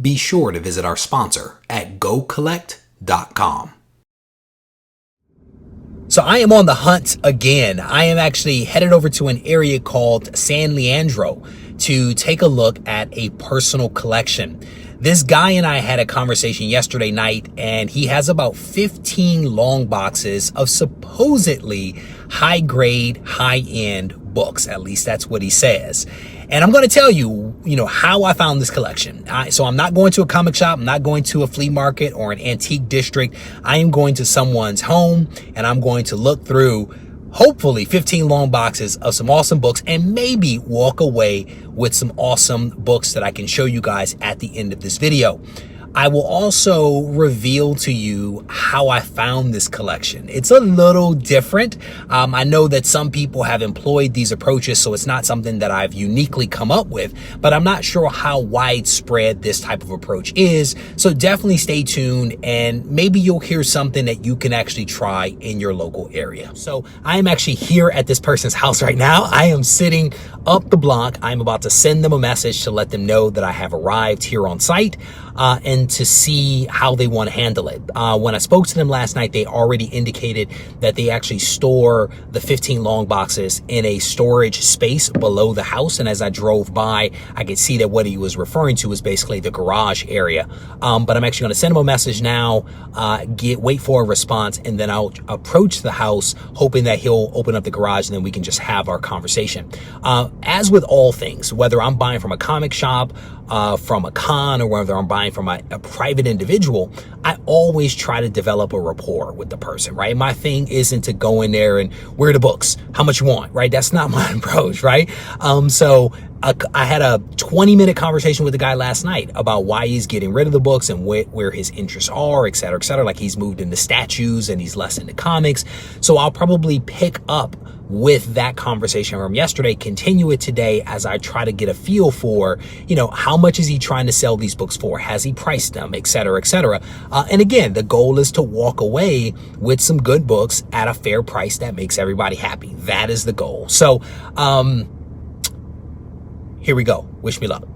be sure to visit our sponsor at gocollect.com. So I am on the hunt again. I am actually headed over to an area called San Leandro to take a look at a personal collection. This guy and I had a conversation yesterday night, and he has about 15 long boxes of supposedly high-grade, high-end books. At least that's what he says. And I'm going to tell you, how I found this collection. So I'm not going to a comic shop. I'm not going to a flea market or an antique district. I am going to someone's home, and I'm going to look through hopefully 15 long boxes of some awesome books and maybe walk away with some awesome books that I can show you guys at the end of this video. I will also reveal to you how I found this collection. It's a little different. I know that some people have employed these approaches, so it's not something that I've uniquely come up with, but I'm not sure how widespread this type of approach is. So definitely stay tuned, and maybe you'll hear something that you can actually try in your local area. So I am actually here at this person's house right now. I am sitting up the block. I'm about to send them a message to let them know that I have arrived here on site. And to see how they want to handle it. When I spoke to them last night, they already indicated that they actually store the 15 long boxes in a storage space below the house. And as I drove by, I could see that what he was referring to was basically the garage area. But I'm actually going to send him a message now, wait for a response, and then I'll approach the house, hoping that he'll open up the garage and then we can just have our conversation. As with all things, whether I'm buying from a comic shop, from a con, or whether I'm buying from a private individual, I always try to develop a rapport with the person, right? My thing isn't to go in there and where are the books, how much you want, right? That's not my approach, right? So I had a 20-minute conversation with the guy last night about why he's getting rid of the books and where his interests are, et cetera, et cetera. Like he's moved into statues and he's less into comics. So I'll probably pick up with that conversation from yesterday, continue it today as I try to get a feel for, how much is he trying to sell these books for? Has he priced them, et cetera, et cetera. And again, the goal is to walk away with some good books at a fair price that makes everybody happy. That is the goal. So, here we go. Wish me luck.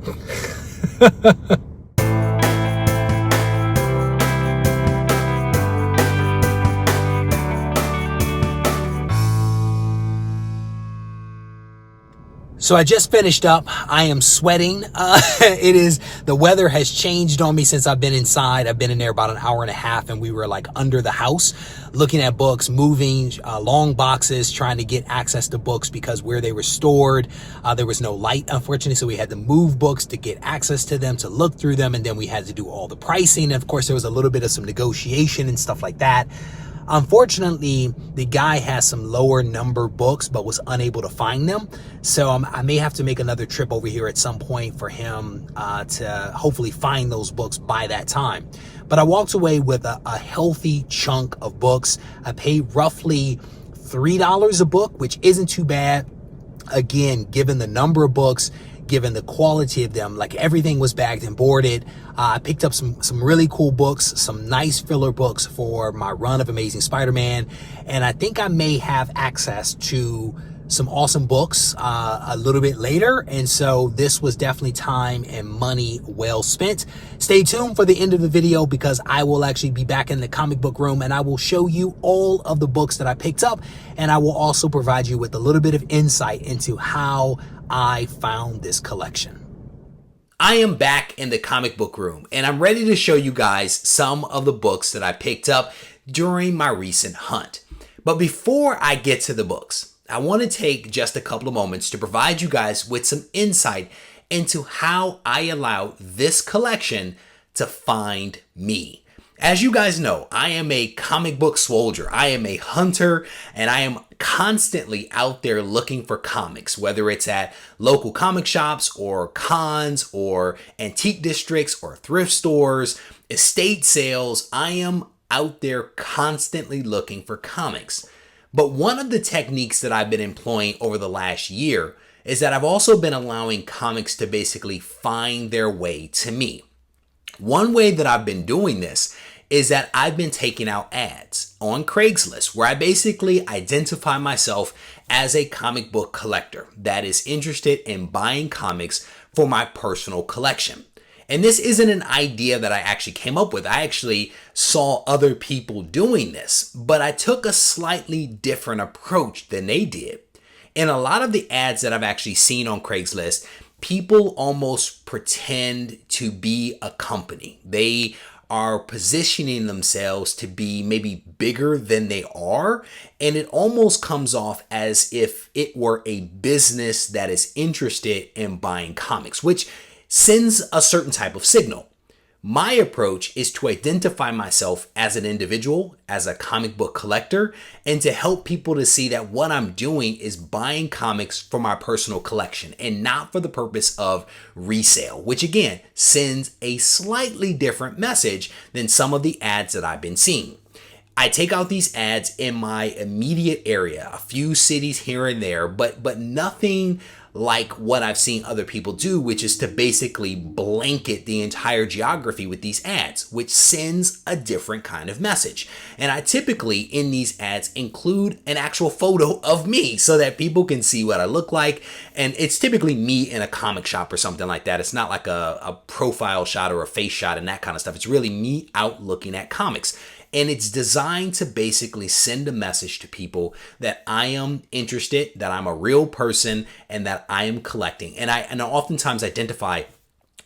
So I just finished up. I am sweating. The weather has changed on me since I've been inside. I've been in there about an hour and a half, and we were like under the house looking at books, moving long boxes, trying to get access to books because where they were stored, there was no light, unfortunately. So we had to move books to get access to them, to look through them. And then we had to do all the pricing. And of course, there was a little bit of some negotiation and stuff like that. Unfortunately, the guy has some lower number books, but was unable to find them. So I may have to make another trip over here at some point for him to hopefully find those books by that time. But I walked away with a healthy chunk of books. I paid roughly $3 a book, which isn't too bad. Again, given the number of books, given the quality of them, like everything was bagged and boarded. I picked up some really cool books, some nice filler books for my run of Amazing Spider-Man. And I think I may have access to some awesome books a little bit later. And so this was definitely time and money well spent. Stay tuned for the end of the video because I will actually be back in the comic book room and I will show you all of the books that I picked up. And I will also provide you with a little bit of insight into how I found this collection. I am back in the comic book room and I'm ready to show you guys some of the books that I picked up during my recent hunt. But before I get to the books, I want to take just a couple of moments to provide you guys with some insight into how I allowed this collection to find me. As you guys know, I am a comic book soldier. I am a hunter, and I am constantly out there looking for comics, whether it's at local comic shops or cons or antique districts or thrift stores, estate sales. I am out there constantly looking for comics. But one of the techniques that I've been employing over the last year is that I've also been allowing comics to basically find their way to me. One way that I've been doing this is that I've been taking out ads on Craigslist where I basically identify myself as a comic book collector that is interested in buying comics for my personal collection. And this isn't an idea that I actually came up with. I actually saw other people doing this, but I took a slightly different approach than they did. In a lot of the ads that I've actually seen on Craigslist, people almost pretend to be a company. They are positioning themselves to be maybe bigger than they are. And it almost comes off as if it were a business that is interested in buying comics, which sends a certain type of signal. My approach is to identify myself as an individual, as a comic book collector, and to help people to see that what I'm doing is buying comics for my personal collection and not for the purpose of resale, which again sends a slightly different message than some of the ads that I've been seeing. I take out these ads in my immediate area, a few cities here and there, but nothing like what I've seen other people do, which is to basically blanket the entire geography with these ads, which sends a different kind of message. And I typically in these ads include an actual photo of me so that people can see what I look like. And it's typically me in a comic shop or something like that. It's not like a profile shot or a face shot and that kind of stuff. It's really me out looking at comics. And it's designed to basically send a message to people that I am interested, that I'm a real person, and that I am collecting. And I oftentimes identify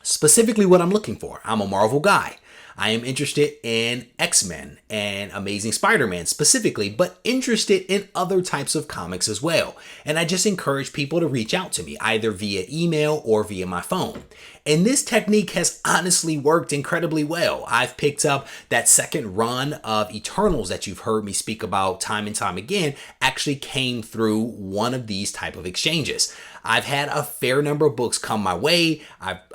specifically what I'm looking for. I'm a Marvel guy. I am interested in X-Men and Amazing Spider-Man specifically, but interested in other types of comics as well. And I just encourage people to reach out to me either via email or via my phone. And this technique has honestly worked incredibly well. I've picked up that second run of Eternals that you've heard me speak about time and time again actually came through one of these type of exchanges. I've had a fair number of books come my way.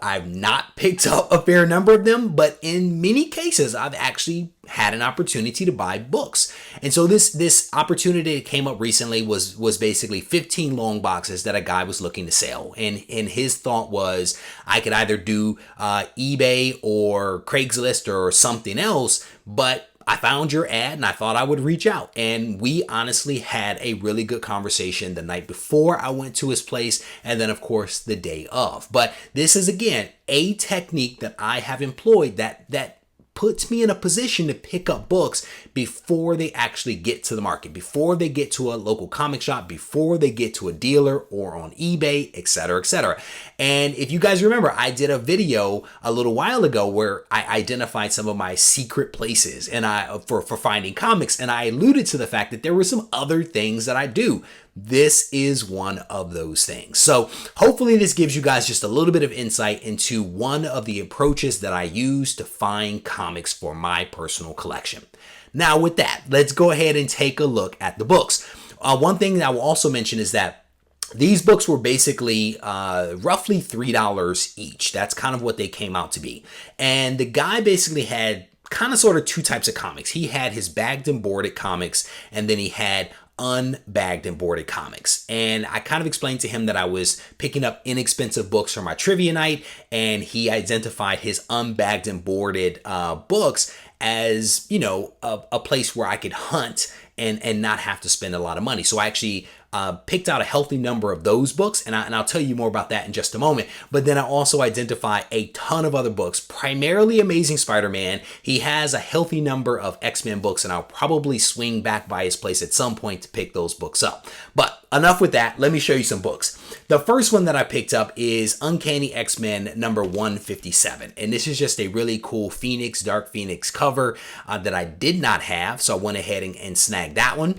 I've not picked up a fair number of them, but in many cases, I've actually had an opportunity to buy books. And so this opportunity that came up recently was basically 15 long boxes that a guy was looking to sell. And his thought was I could either do eBay or Craigslist or something else, but I found your ad and I thought I would reach out. And we honestly had a really good conversation the night before I went to his place and then of course the day of. But this is again a technique that I have employed that puts me in a position to pick up books before they actually get to the market, before they get to a local comic shop, before they get to a dealer or on eBay, etc., etc. And if you guys remember, I did a video a little while ago where I identified some of my secret places and for finding comics, and I alluded to the fact that there were some other things that I do. This is one of those things. So hopefully this gives you guys just a little bit of insight into one of the approaches that I use to find comics for my personal collection. Now with that, let's go ahead and take a look at the books. One thing that I will also mention is that these books were basically roughly $3 each. That's kind of what they came out to be. And the guy basically had kind of sort of two types of comics. He had his bagged and boarded comics, and then he had unbagged and boarded comics. And I kind of explained to him that I was picking up inexpensive books for my trivia night, and he identified his unbagged and boarded books as, you know, a place where I could hunt and not have to spend a lot of money. So I actually picked out a healthy number of those books, and I'll tell you more about that in just a moment. But then I also identify a ton of other books, primarily Amazing Spider-Man. He has a healthy number of X-Men books, and I'll probably swing back by his place at some point to pick those books up. But enough with that. Let me show you some books. The first one that I picked up is Uncanny X-Men number 157. And this is just a really cool Phoenix, Dark Phoenix cover that I did not have. So I went ahead and snagged that one.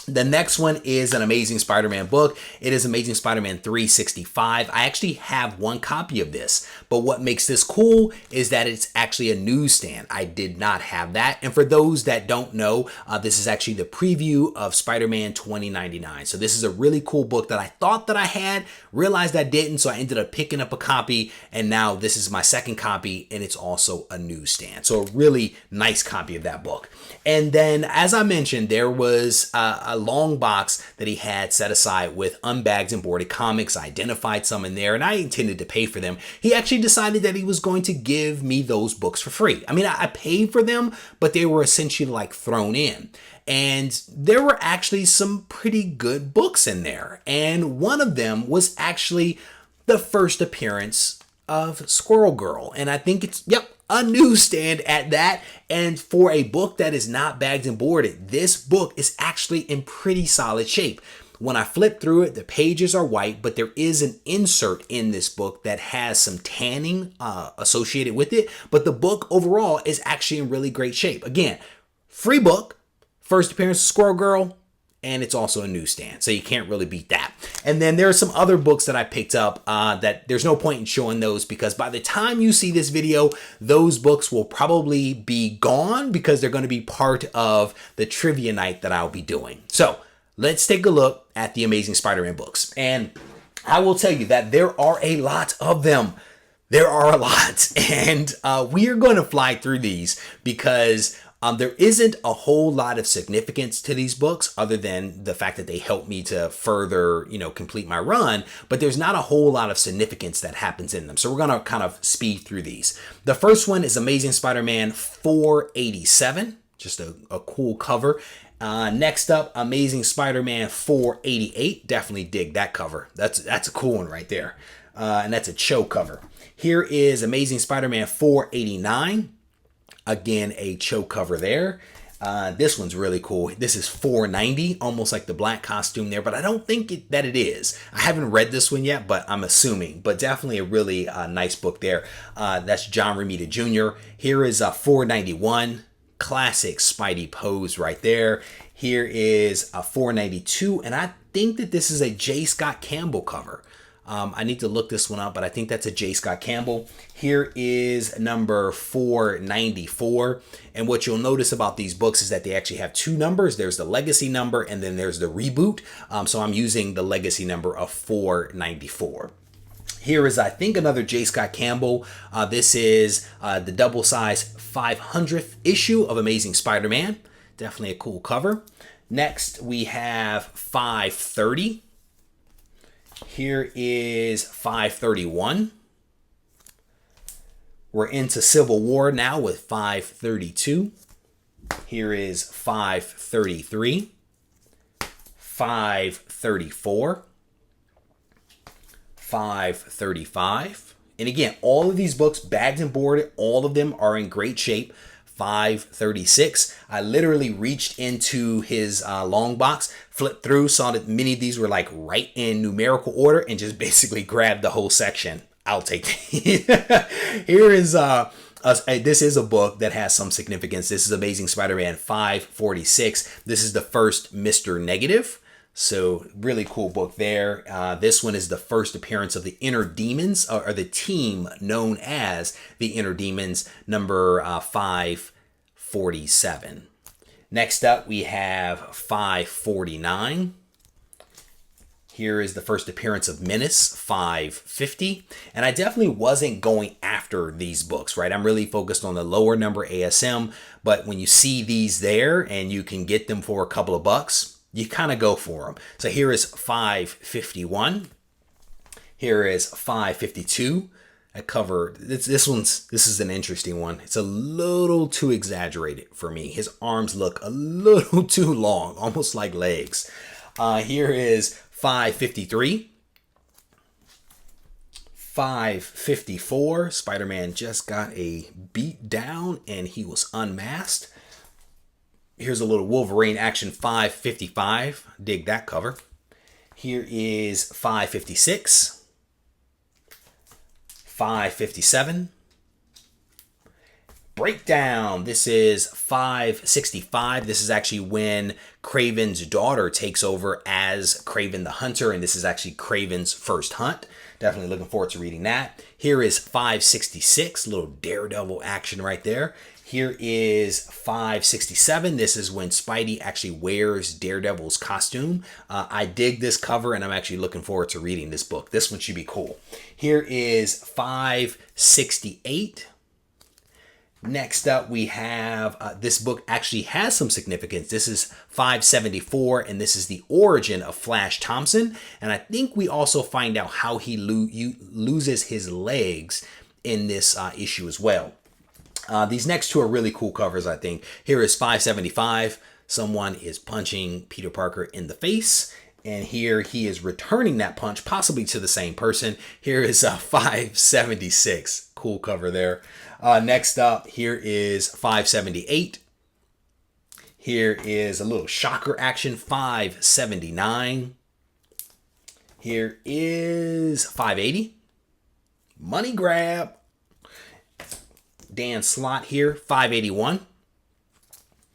The next one is an Amazing Spider-Man book. It is Amazing Spider-Man 365. I actually have one copy of this, but what makes this cool is that it's actually a newsstand. I did not have that. And for those that don't know, this is actually the preview of Spider-Man 2099. So this is a really cool book that I thought that I had, realized I didn't, so I ended up picking up a copy, and now this is my second copy, and it's also a newsstand. So a really nice copy of that book. And then, as I mentioned, there was a long box that he had set aside with unbagged and boarded comics. I identified some in there and I intended to pay for them. He actually decided that he was going to give me those books for free. I mean, I paid for them, but they were essentially like thrown in. And there were actually some pretty good books in there. And one of them was actually the first appearance of Squirrel Girl. And I think it's, yep, a newsstand at that. And for a book that is not bagged and boarded, this book is actually in pretty solid shape. When I flip through it, the pages are white, but there is an insert in this book that has some tanning associated with it. But the book overall is actually in really great shape. Again, free book, first appearance of Squirrel Girl, and it's also a newsstand, so you can't really beat that. And then there are some other books that I picked up that there's no point in showing those, because by the time you see this video, those books will probably be gone because they're going to be part of the trivia night that I'll be doing. So let's take a look at the Amazing Spider-Man books. And I will tell you that there are a lot of them. There are a lot. And we are going to fly through these because there isn't a whole lot of significance to these books other than the fact that they help me to further, complete my run. But there's not a whole lot of significance that happens in them. So we're going to kind of speed through these. The first one is Amazing Spider-Man 487. Just a cool cover. Next up, Amazing Spider-Man 488. Definitely dig that cover. That's a cool one right there. And that's a Cho cover. Here is Amazing Spider-Man 489. Again, a Cho cover there. This one's really cool. This is 490, almost like the black costume there, but I don't think that it is. I haven't read this one yet, but I'm assuming. But definitely a really nice book there. That's John Romita Jr. Here is 491. Classic Spidey pose right there. Here is a 492, and I think that this is a J. Scott Campbell cover. I need to look this one up, but I think that's a J. Scott Campbell. Here is number 494. And what you'll notice about these books is that they actually have two numbers. There's the legacy number, and then there's the reboot. So I'm using the legacy number of 494. Here is, I think, another J. Scott Campbell. This is the double-size 500th issue of Amazing Spider-Man. Definitely a cool cover. Next, we have 530. Here is 531. We're into Civil War now with 532. Here is 533. 534. 535. And again, all of these books, bagged and boarded, all of them are in great shape. 536. I literally reached into his long box, flipped through, saw that many of these were like right in numerical order, and just basically grabbed the whole section. I'll take it. Here is this is a book that has some significance. This is Amazing Spider-Man 546. This is the first Mr. Negative. So really cool book there. This one is the first appearance of the Inner Demons, or the team known as the Inner Demons, number 547. Next up, we have 549. Here is the first appearance of Menace, 550. And I definitely wasn't going after these books, right? I'm really focused on the lower number ASM. But when you see these there and you can get them for a couple of bucks, you kind of go for them. So here is 551. Here is 552. I cover this is an interesting one. It's a little too exaggerated for me. His arms look a little too long, almost like legs. Here is 553. 554. Spider-Man just got a beat down and he was unmasked. Here's a little Wolverine action, 555. Dig that cover. Here is 556. 557. Breakdown. This is 565. This is actually when Kraven's daughter takes over as Kraven the Hunter, and this is actually Kraven's first hunt. Definitely looking forward to reading that. Here is 566. Little Daredevil action right there. Here is 567. This is when Spidey actually wears Daredevil's costume. I dig this cover, and I'm actually looking forward to reading this book. This one should be cool. Here is 568. Next up, we have this book actually has some significance. This is 574, and this is the origin of Flash Thompson. And I think we also find out how he loses his legs in this issue as well. These next two are really cool covers, I think. Here is 575. Someone is punching Peter Parker in the face. And here he is returning that punch, possibly to the same person. Here is 576. Cool cover there. Next up, here is 578. Here is a little shocker action, 579. Here is 580. Money grab. Dan Slott here, 581.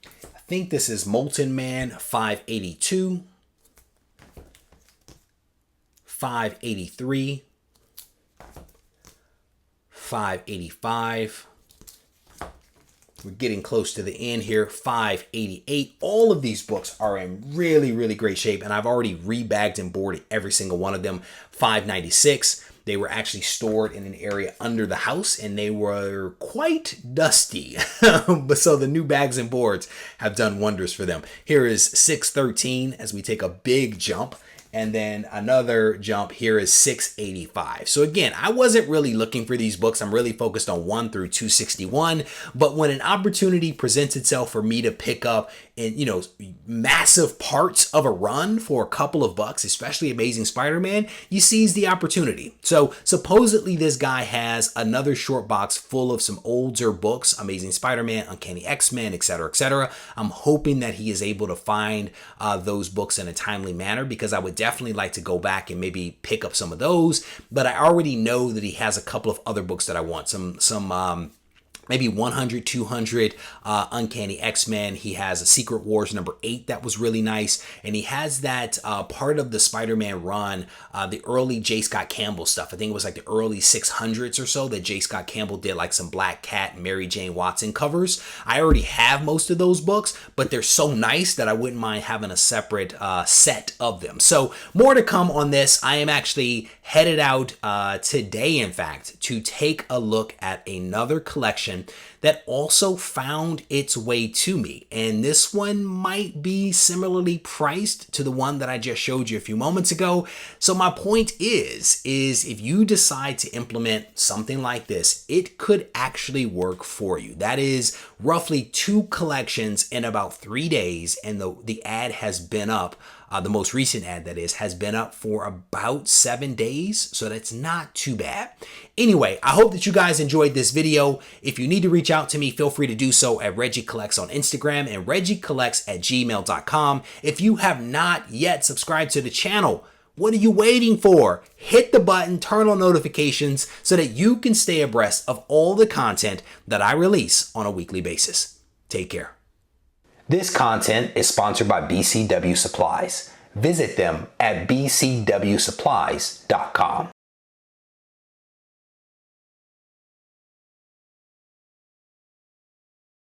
I think this is Molten Man, 582. 583. 585. We're getting close to the end here. 588. All of these books are in really, really great shape, and I've already rebagged and boarded every single one of them. 596. They were actually stored in an area under the house, and they were quite dusty. But so the new bags and boards have done wonders for them. Here is 613 as we take a big jump. And then another jump here is 685. So again, I wasn't really looking for these books. I'm really focused on 1 through 261. But when an opportunity presents itself for me to pick up massive parts of a run for a couple of bucks, especially Amazing Spider-Man, you seize the opportunity. So supposedly this guy has another short box full of some older books, Amazing Spider-Man, Uncanny X-Men, etc., etc. I'm hoping that he is able to find those books in a timely manner, because I would definitely like to go back and maybe pick up some of those. But I already know that he has a couple of other books that I want. Some maybe 100, 200 Uncanny X-Men. He has a Secret Wars number 8 that was really nice. And he has that part of the Spider-Man run, the early J. Scott Campbell stuff. I think it was like the early 600s or so that J. Scott Campbell did, like some Black Cat and Mary Jane Watson covers. I already have most of those books, but they're so nice that I wouldn't mind having a separate set of them. So more to come on this. I am actually headed out today, in fact, to take a look at another collection that also found its way to me. And this one might be similarly priced to the one that I just showed you a few moments ago. So my point is if you decide to implement something like this, it could actually work for you. That is roughly 2 collections in about 3 days. And the ad has been up. The most recent ad, that is, has been up for about 7 days, so that's not too bad. Anyway, I hope that you guys enjoyed this video. If you need to reach out to me, feel free to do so at Regie Collects on Instagram and regiecollects@gmail.com. If you have not yet subscribed to the channel, what are you waiting for? Hit the button, turn on notifications so that you can stay abreast of all the content that I release on a weekly basis. Take care. This content is sponsored by BCW Supplies. Visit them at bcwsupplies.com.